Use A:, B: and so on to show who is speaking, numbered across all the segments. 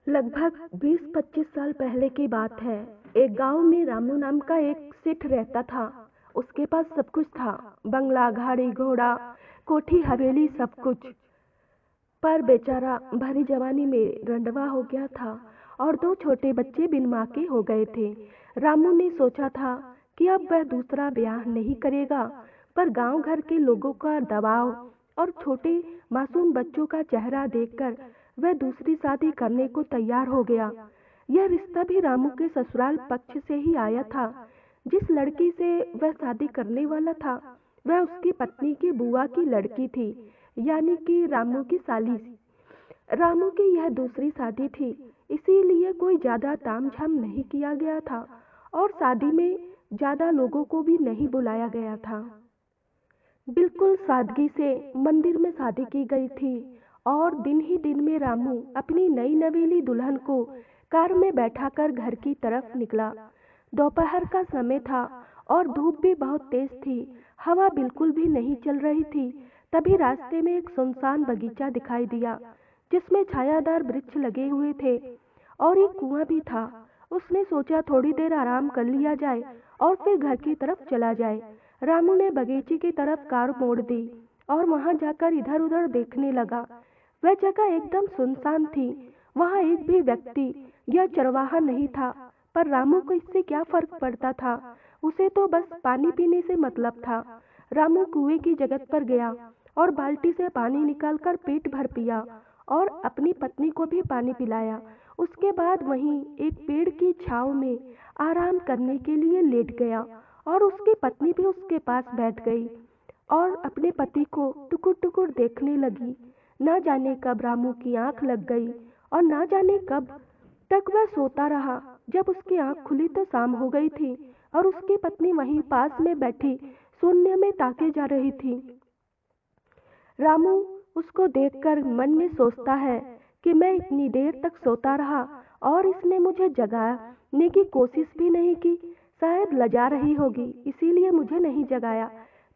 A: लगभग 20-25 साल पहले की बात है। एक गांव में रामू नाम का एक सेठ रहता था। उसके पास सब कुछ था, बंगला, गाड़ी घोड़ा, कोठी हवेली, सब कुछ। पर बेचारा भरी जवानी में रंडवा हो गया था और दो छोटे बच्चे बिन माँ के हो गए थे। रामू ने सोचा था कि अब वह दूसरा ब्याह नहीं करेगा, पर गांव घर के लोगों का दबाव और छोटे मासूम बच्चों का चेहरा देखकर वह दूसरी शादी करने को तैयार हो गया। यह रिश्ता भी रामू के ससुराल पक्ष से ही आया था। जिस लड़की से वह शादी करने वाला था वह उसकी पत्नी की बुआ की लड़की थी, यानी कि रामू की साली। रामू की यह दूसरी शादी थी, इसीलिए कोई ज्यादा तामझाम नहीं किया गया था और शादी में ज्यादा लोगों को भी नहीं बुलाया गया था। बिल्कुल सादगी से मंदिर में शादी की गई थी और दिन ही दिन में रामू अपनी नई नवेली दुल्हन को कार में बैठाकर घर की तरफ निकला। दोपहर का समय था और धूप भी बहुत तेज थी, हवा बिल्कुल भी नहीं चल रही थी। तभी रास्ते में एक सुनसान बगीचा दिखाई दिया जिसमें छायादार वृक्ष लगे हुए थे और एक कुआं भी था। उसने सोचा थोड़ी देर आराम कर लिया जाए और फिर घर की तरफ चला जाए। रामू ने बगीचे की तरफ कार मोड़ दी और वहां जाकर इधर उधर देखने लगा। वह जगह एकदम सुनसान थी, वहां एक भी व्यक्ति या चरवाहा नहीं था। पर रामू को इससे क्या फर्क पड़ता था, उसे तो बस पानी पीने से मतलब था। रामू कुएं की जगह पर गया और बाल्टी से पानी निकालकर पेट भर पिया और अपनी पत्नी को भी पानी पिलाया। उसके बाद वहीं एक पेड़ की छांव में आराम करने के लिए लेट गया और उसकी पत्नी भी उसके पास बैठ गई और अपने पति को टुकुर टुकुर देखने लगी। न जाने कब रामू की आंख लग गई और न जाने कब तक वह सोता रहा। जब उसकी आंख खुली तो शाम हो गई थी और उसकी पत्नी वहीं पास में बैठी शून्य में ताके जा रही थी। रामू उसको देखकर मन में सोचता है कि मैं इतनी देर तक सोता रहा और इसने मुझे जगाने की कोशिश भी नहीं की। शायद लजा रही होगी इसीलिए मुझे नहीं जगाया,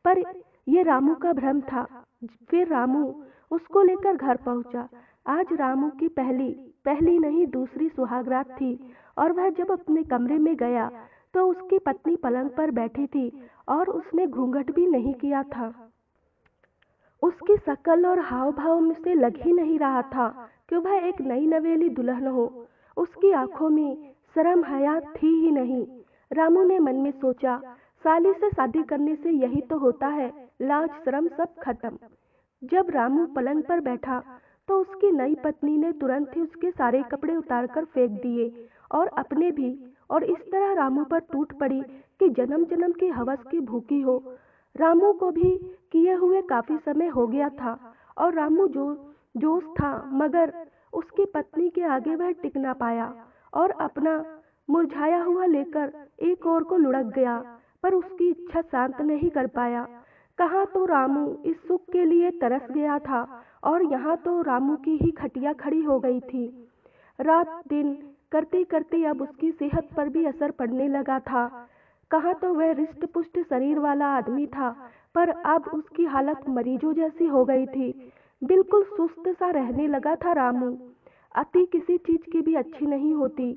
A: पर यह रामू का भ्रम था। फिर रामू उसको लेकर घर पहुंचा। आज रामू की पहली पहली नहीं दूसरी सुहागरात थी और वह जब अपने कमरे में गया तो उसकी पत्नी पलंग पर बैठी थी और उसने घूंघट भी नहीं किया था। उसकी शक्ल और हाव भाव में से लग ही नहीं रहा था कि वह एक नई नवेली दुल्हन हो। उसकी आंखों में शर्म हया थी ही नहीं। रामू ने मन में सोचा, साली से शादी करने से यही तो होता है, लाज शर्म सब खत्म। जब रामू पलंग पर बैठा तो उसकी नई पत्नी ने तुरंत ही उसके सारे कपड़े उतारकर फेंक दिए और अपने भी, और इस तरह रामू पर टूट पड़ी कि जन्म जन्म की हवस की भूखी हो। रामू को भी किए हुए काफी समय हो गया था और रामू जोश था, मगर उसकी पत्नी के आगे वह टिक ना पाया और अपना मुरझाया हुआ लेकर एक और को लुढ़क गया, पर उसकी इच्छा शांत नहीं कर पाया। कहाँ तो रामू इस सुख के लिए तरस गया था और यहाँ तो रामू की ही खटिया खड़ी हो गई थी। रात दिन करते करते अब उसकी सेहत पर भी असर पड़ने लगा था। कहाँ तो वह रिष्ट पुष्ट शरीर वाला आदमी था, पर अब उसकी हालत मरीजों जैसी हो गई थी। बिल्कुल सुस्त सा रहने लगा था रामू। अति किसी चीज की भी अच्छी नहीं होती।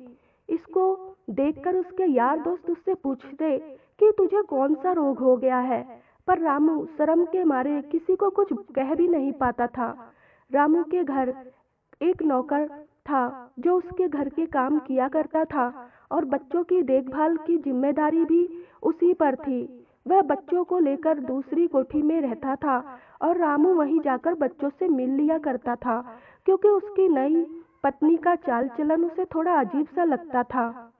A: इसको देखकर उसके यार दोस्त उससे पूछते कि तुझे कौन सा रोग हो गया है, पर रामू शर्म के मारे किसी को कुछ कह भी नहीं पाता था। रामू के घर एक नौकर था जो उसके घर के काम किया करता था और बच्चों की देखभाल की जिम्मेदारी भी उसी पर थी। वह बच्चों को लेकर दूसरी कोठी में रहता था और रामू वहीं जाकर बच्चों से मिल लिया करता था, क्योंकि उसकी नई पत्नी का चाल चलन उसे थोड़ा अजीब सा लगता था।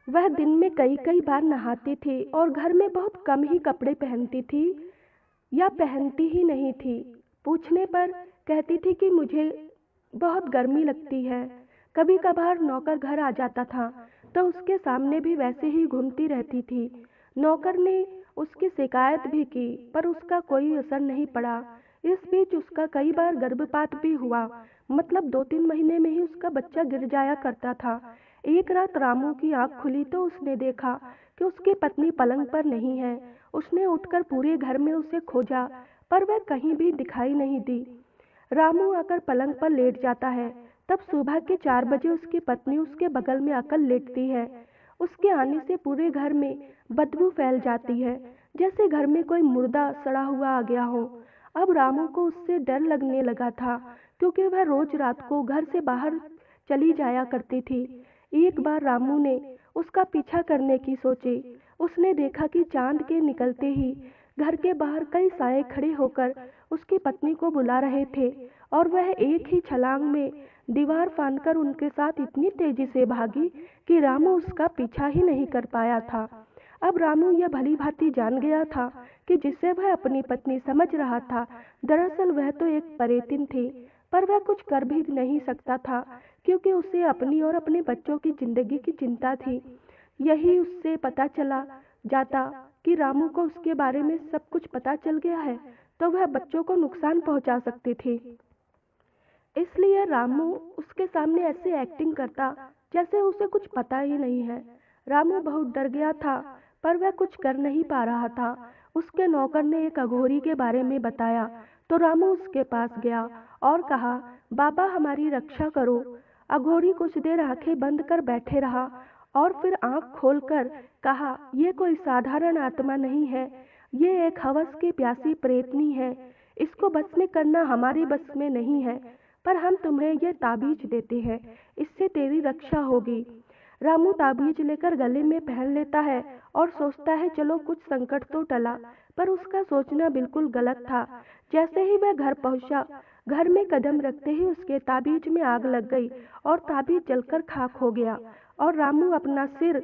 A: वह दिन में कई कई बार नहाती थी और घर में बहुत कम ही कपड़े पहनती थी या पहनती ही नहीं थी। पूछने पर कहती थी कि मुझे बहुत गर्मी लगती है। कभी कभार नौकर घर आ जाता था तो उसके सामने भी वैसे ही घूमती रहती थी। नौकर ने उसकी शिकायत भी की पर उसका कोई असर नहीं पड़ा। इस बीच उसका कई बार गर्भपात भी हुआ, मतलब 2-3 महीने में ही उसका बच्चा गिर जाया करता था। एक रात रामू की आंख खुली तो उसने देखा कि उसकी पत्नी पलंग पर नहीं है। उसने उठकर पूरे घर में उसे खोजा पर वह कहीं भी दिखाई नहीं दी। रामू आकर पलंग पर लेट जाता है तब सुबह के 4 बजे उसकी पत्नी उसके बगल में आकर लेटती है। उसके आने से पूरे घर में बदबू फैल जाती है, जैसे घर में कोई मुर्दा सड़ा हुआ आ गया हो। अब रामू को उससे डर लगने लगा था, क्योंकि वह रोज रात को घर से बाहर चली जाया करती थी। एक बार रामू ने उसका पीछा करने की सोची। उसने देखा कि चांद के निकलते ही घर के बाहर कई साए खड़े होकर उसकी पत्नी को बुला रहे थे, और वह एक ही छलांग में दीवार फांदकर उनके साथ इतनी तेजी से भागी कि रामू उसका पीछा ही नहीं कर पाया था। अब रामू यह भली भांति जान गया था कि जिसे वह अपनी पत्नी समझ रहा था, दरअसल वह तो एक परेतिन थी। पर वह कुछ कर भी नहीं सकता था, क्योंकि उसे अपनी और अपने बच्चों की जिंदगी की चिंता थी। यही उससे पता चला जाता कि रामू को उसके बारे में सब कुछ पता चल गया है, तो वह बच्चों को नुकसान पहुंचा सकती थी। इसलिए रामू उसके सामने ऐसे एक्टिंग करता जैसे उसे कुछ पता ही नहीं है। रामू बहुत डर गया था, पर वह कुछ कर नहीं पा रहा था। उसके नौकर ने एक अघोरी के बारे में बताया, तो रामू उसके पास गया और कहा, बाबा हमारी रक्षा करो। अघोरी कुछ देर आंखें बंद कर बैठे रहा और फिर आंख खोलकर कहा, ये कोई साधारण आत्मा नहीं है, ये एक हवस की प्यासी प्रेतनी है। इसको बस में करना हमारी बस में नहीं है, पर हम तुम्हें यह ताबीज देते हैं, इससे तेरी रक्षा होगी। रामू ताबीज लेकर गले में पहन लेता है और सोचता है चलो कुछ संकट तो टला, पर उसका सोचना बिल्कुल गलत था। जैसे ही वह घर पहुंचा, घर में कदम रखते ही उसके ताबीज में आग लग गई और ताबीज जलकर खाक हो गया, और रामू अपना सिर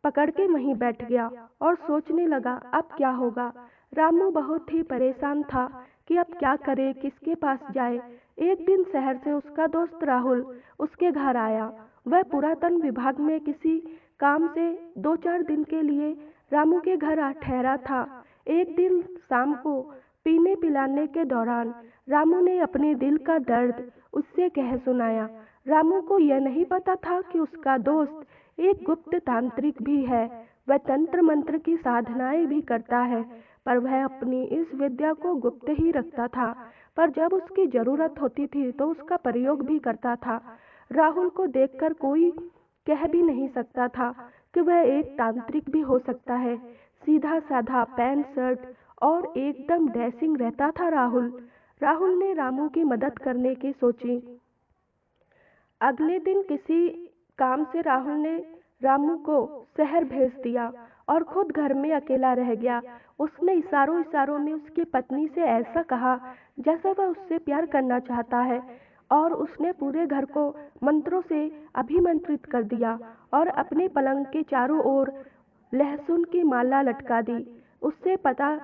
A: पकड़ के वहीं बैठ गया और सोचने लगा अब क्या होगा। रामू बहुत ही परेशान था कि अब क्या करे, किसके पास जाए। एक दिन शहर से उसका दोस्त राहुल उसके घर आया। वह पुरातन विभाग में किसी काम से 2-4 दिन के लिए रामू के घर आ ठहरा था। एक दिन शाम को पीने पिलाने के दौरान रामू ने अपने दिल का दर्द उससे कह सुनाया। रामू को यह नहीं पता था कि उसका दोस्त एक गुप्त तांत्रिक भी है। वह तंत्र मंत्र की साधनाएं भी करता है, पर वह अपनी इस विद्या को गुप्त ही रखता था। पर जब उसकी जरूरत होती थी तो उसका प्रयोग भी करता था। राहुल को देखकर कोई कह भी नहीं सकता था कि वह एक तांत्रिक भी हो सकता है। सीधा साधा पैंट शर्ट और एकदम डैशिंग रहता था राहुल। राहुल ने रामू की मदद करने की सोची। अगले दिन किसी काम से राहुल ने रामू को शहर भेज दिया और खुद घर में अकेला रह गया। उसने इशारों इशारों में उसकी पत्नी से ऐसा कहा जैसा वह उससे प्यार करना चाहता है, और उसने पूरे घर को मंत्रों से अभिमंत्रित कर दिया और अपने पलंग के चारों ओर लहसुन की माला लटका दी। उससे पता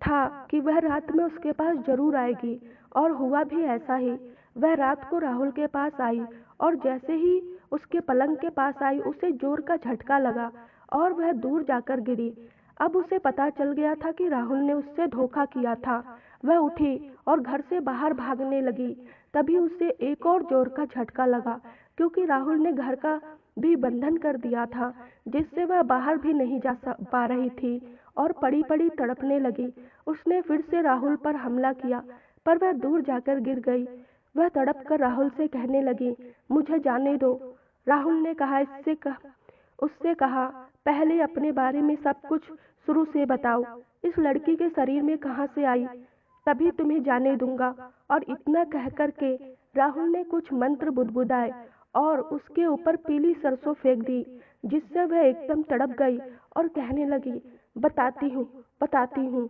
A: था कि वह रात में उसके पास जरूर आएगी, और हुआ भी ऐसा ही। वह रात को राहुल के पास आई, और जैसे ही उसके पलंग के पास आई उसे जोर का झटका लगा और वह दूर जाकर गिरी। अब उसे पता चल गया था कि राहुल ने उससे धोखा किया था। वह उठी और घर से बाहर भागने लगी। तभी उसे एक और जोर का झटका लगा, क्योंकि राहुल ने घर का भी बंधन कर दिया था, जिससे वह बाहर भी नहीं जा पा रही थी और पड़ी पड़ी तड़पने लगी। उसने फिर से राहुल पर हमला किया, पर वह दूर जाकर गिर गई। वह तड़प कर राहुल से कहने लगी, मुझे जाने दो। राहुल ने कहा उससे कहा, पहले अपने बारे में सब कुछ शुरू से बताओ। इस लड़की के शरीर में कहाँ से आई, तभी तुम्हें जाने दूंगा। और इतना कह कर के राहुल ने कुछ मंत्र बुदबुदाए और उसके ऊपर पीली सरसों फेंक दी, जिससे वह एकदम तड़प गई और कहने लगी, बताती हूँ,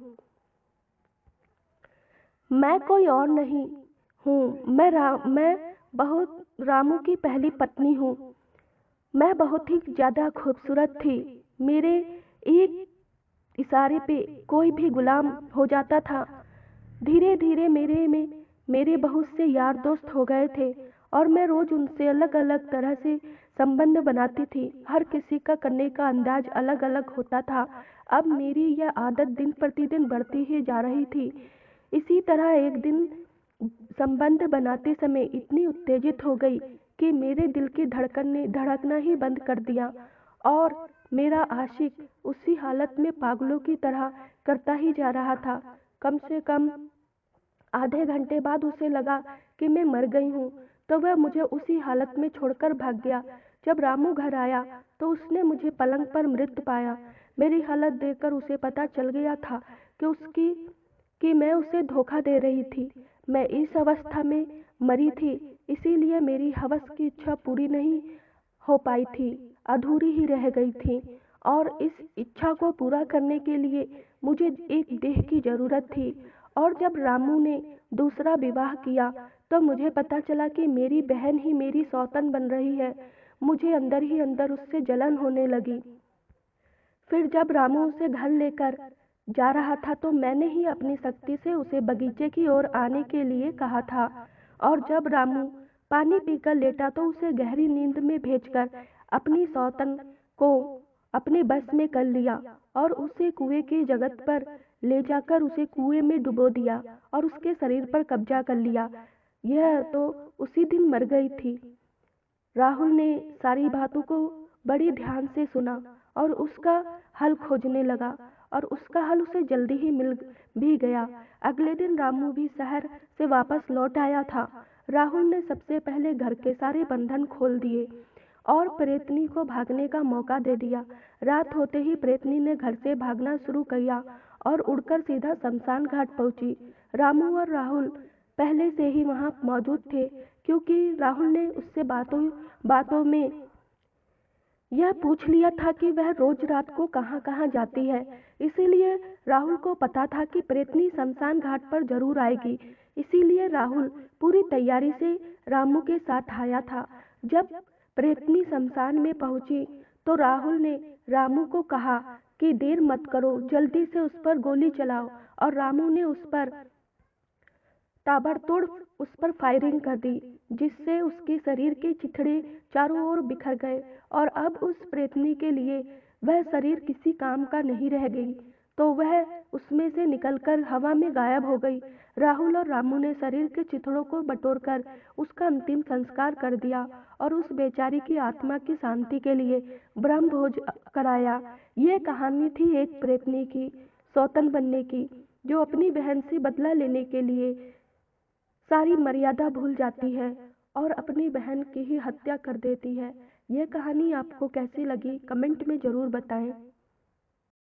A: मैं कोई और नहीं हूँ। मैं बहुत रामू की पहली पत्नी हूँ। मैं बहुत ही ज्यादा खूबसूरत थी। मेरे एक इशारे पे कोई भी गुलाम हो जाता था। धीरे धीरे मेरे बहुत से यार दोस्त हो गए थे, और मैं रोज उनसे अलग अलग तरह से संबंध बनाती थी। हर किसी का करने का अंदाज अलग अलग होता था। अब मेरी यह आदत दिन प्रतिदिन बढ़ती ही जा रही थी। इसी तरह एक दिन संबंध बनाते समय इतनी उत्तेजित हो गई कि मेरे दिल की धड़कन ने धड़कना ही बंद कर दिया, और मेरा आशिक उसी हालत में पागलों की तरह करता ही जा रहा था। कम से कम आधे घंटे बाद उसे लगा कि मैं मर गई हूँ। तो वह मुझे उसी हालत में छोड़कर भाग गया। जब रामू घर आया तो उसने मुझे पलंग पर मृत पाया। मेरी हालत देखकर उसे पता चल गया था कि मैं उसे धोखा दे रही थी। मैं इस अवस्था में मरी थी, इसीलिए मेरी हवस की इच्छा पूरी नहीं हो पाई थी, अधूरी ही रह गई थी। और इस इच्छा को पूरा करने के लिए मुझे एक देह की जरूरत थी। और जब रामू ने दूसरा विवाह किया तो मुझे पता चला कि मेरी बहन ही मेरी सौतन बन रही है। मुझे अंदर ही अंदर उससे जलन होने लगी। फिर जब रामू उसे घर लेकर जा रहा था तो मैंने ही अपनी शक्ति से उसे बगीचे की ओर आने के लिए कहा था। और जब रामू पानी पीकर लेटा तो उसे गहरी नींद में भेजकर अपनी सौतन को अपने बस में कर लिया और उसे कुएं की जगत पर ले जाकर उसे कुएं में डुबो दिया और उसके शरीर पर कब्जा कर लिया। यह तो उसी दिन मर गई थी। राहुल ने सारी बातों को बड़ी ध्यान से सुना और उसका हल खोजने लगा, और उसका हल उसे जल्दी ही मिल भी गया। अगले दिन रामू भी शहर से वापस लौट आया था। राहुल ने सबसे पहले घर के सारे बंधन खोल दिए और प्रेतनी को भागने का मौका दे दिया। रात होते ही प्रेतनी ने घर से भागना शुरू किया और उड़कर सीधा शमशान घाट पहुंची। रामू और राहुल पहले से ही वहां मौजूद थे, क्योंकि राहुल ने उससे बातों बातों में यह पूछ लिया था कि वह रोज रात को कहाँ कहाँ जाती है। इसीलिए राहुल को पता था कि प्रेतनी शमशान घाट पर जरूर आएगी। इसीलिए राहुल पूरी तैयारी से रामू के साथ आया था। जब प्रेतनी शमशान में पहुंची तो राहुल ने रामू को कहा कि देर मत करो, जल्दी से उस पर गोली चलाओ। और रामू ने उस पर ताबड़तोड़ उस पर फायरिंग कर दी, जिससे उसके शरीर के चिथड़े चारों ओर बिखर गए और अब उस प्रेतनी के लिए वह शरीर किसी काम का नहीं रह गई, तो वह उसमें से निकलकर हवा में गायब हो गई। राहुल और रामू ने शरीर के चिथड़ों को बटोरकर उसका अंतिम संस्कार कर दिया और उस बेचारी की आत्मा की शांति के लिए ब्रह्म भोज कराया। ये कहानी थी एक प्रेतनी की सौतन बनने की, जो अपनी बहन से बदला लेने के लिए सारी मर्यादा भूल जाती है और अपनी बहन की ही हत्या कर देती है। यह कहानी आपको कैसी लगी कमेंट में ज़रूर बताएं।